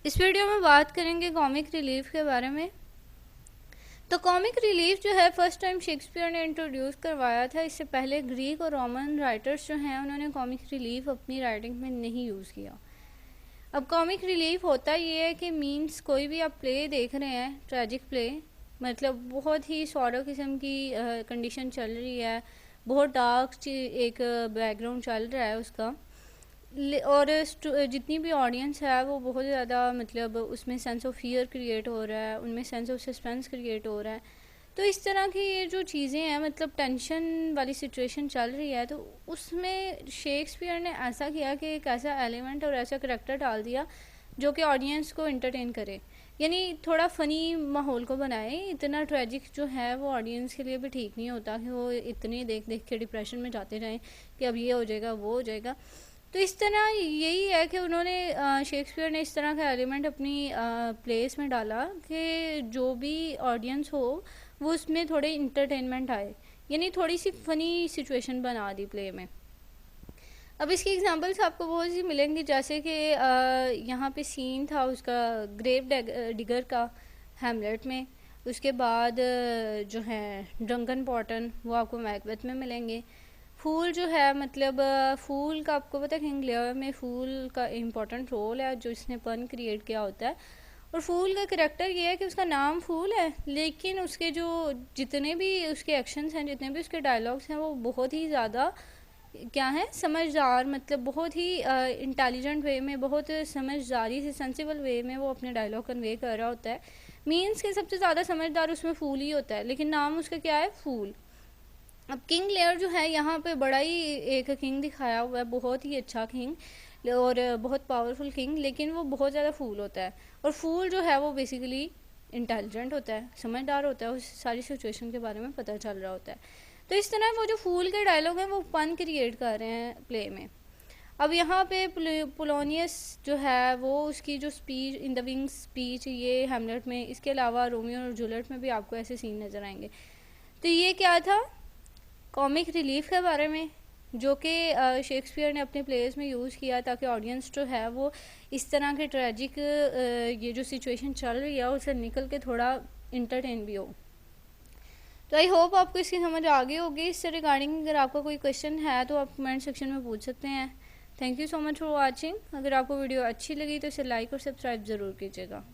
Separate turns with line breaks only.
इस वीडियो में बात करेंगे कॉमिक रिलीफ के बारे में। तो कॉमिक रिलीफ जो है फर्स्ट टाइम शेक्सपियर ने इंट्रोड्यूस करवाया था। इससे पहले ग्रीक और रोमन राइटर्स जो हैं उन्होंने कॉमिक रिलीफ अपनी राइटिंग में नहीं यूज़ किया। अब कॉमिक रिलीफ होता ये है कि मीन्स कोई भी आप प्ले देख रहे हैं, ट्रेजिक प्ले, मतलब बहुत ही सॉरो किस्म की कंडीशन चल रही है, बहुत डार्क एक बैकग्राउंड चल रहा है उसका, और जितनी भी ऑडियंस है वो बहुत ज़्यादा मतलब उसमें सेंस ऑफ फियर क्रिएट हो रहा है, उनमें सेंस ऑफ सस्पेंस क्रिएट हो रहा है। तो इस तरह की ये जो चीज़ें हैं, मतलब टेंशन वाली सिचुएशन चल रही है, तो उसमें शेक्सपियर ने ऐसा किया कि एक ऐसा एलिमेंट और ऐसा करेक्टर डाल दिया जो कि ऑडियंस को इंटरटेन करे, यानी थोड़ा फ़नी माहौल को बनाए। इतना ट्रेजिक जो है वो ऑडियंस के लिए भी ठीक नहीं होता कि वो इतने देख देख के डिप्रेशन में जाते रहें कि अब ये हो जाएगा वो हो जाएगा। तो इस तरह यही है कि उन्होंने शेक्सपियर ने इस तरह का एलिमेंट अपनी प्लेस में डाला कि जो भी ऑडियंस हो वो उसमें थोड़े इंटरटेनमेंट आए, यानी थोड़ी सी फ़नी सिचुएशन बना दी प्ले में। अब इसकी एग्जांपल्स आपको बहुत सी मिलेंगी, जैसे कि यहाँ पे सीन था उसका ग्रेव डिगर का हैमलेट में। उसके बाद जो है ड्रंकन पॉटन, वो आपको मैकबेथ में मिलेंगे। फूल जो है, मतलब फूल का आपको पता है किंग लियर में फूल का इम्पोर्टेंट रोल है जो इसने पन क्रिएट किया होता है। और फूल का करैक्टर ये है कि उसका नाम फूल है, लेकिन उसके जो जितने भी उसके एक्शंस हैं, जितने भी उसके डायलॉग्स हैं, वो बहुत ही ज़्यादा क्या है, समझदार, मतलब बहुत ही इंटेलिजेंट वे में, बहुत समझदारी से, सेंसिबल वे में वो अपने डायलॉग कन्वे कर रहा होता है। मीन्स के सबसे ज़्यादा समझदार उसमें फूल ही होता है, लेकिन नाम उसका क्या है, फूल। अब किंग लेयर जो है यहाँ पे बड़ा ही एक किंग दिखाया हुआ है, बहुत ही अच्छा किंग और बहुत पावरफुल किंग, लेकिन वो बहुत ज़्यादा फूल होता है। और फूल जो है वो बेसिकली इंटेलिजेंट होता है, समझदार होता है, उस सारी सिचुएशन के बारे में पता चल रहा होता है। तो इस तरह वो जो फूल के डायलॉग हैं वो पन क्रिएट कर रहे हैं प्ले में। अब यहाँ पे पोलोनियस जो है वो उसकी जो speech in the wings speech, ये हैमलेट में, इसके अलावा रोमियो और जूलियट में भी आपको ऐसे सीन नज़र आएंगे। तो ये क्या था, कॉमिक रिलीफ के बारे में, जो कि शेक्सपियर ने अपने प्लेस में यूज़ किया ताकि ऑडियंस जो है वो इस तरह के ट्रेजिक ये जो सिचुएशन चल रही है उससे निकल के थोड़ा इंटरटेन भी हो। तो आई होप आपको इसकी समझ आ गई होगी। इससे रिगार्डिंग अगर आपका कोई क्वेश्चन है तो आप कमेंट सेक्शन में पूछ सकते हैं। Thank you so much for watching. अगर आपको वीडियो अच्छी लगी तो इसे लाइक और सब्सक्राइब ज़रूर कीजिएगा।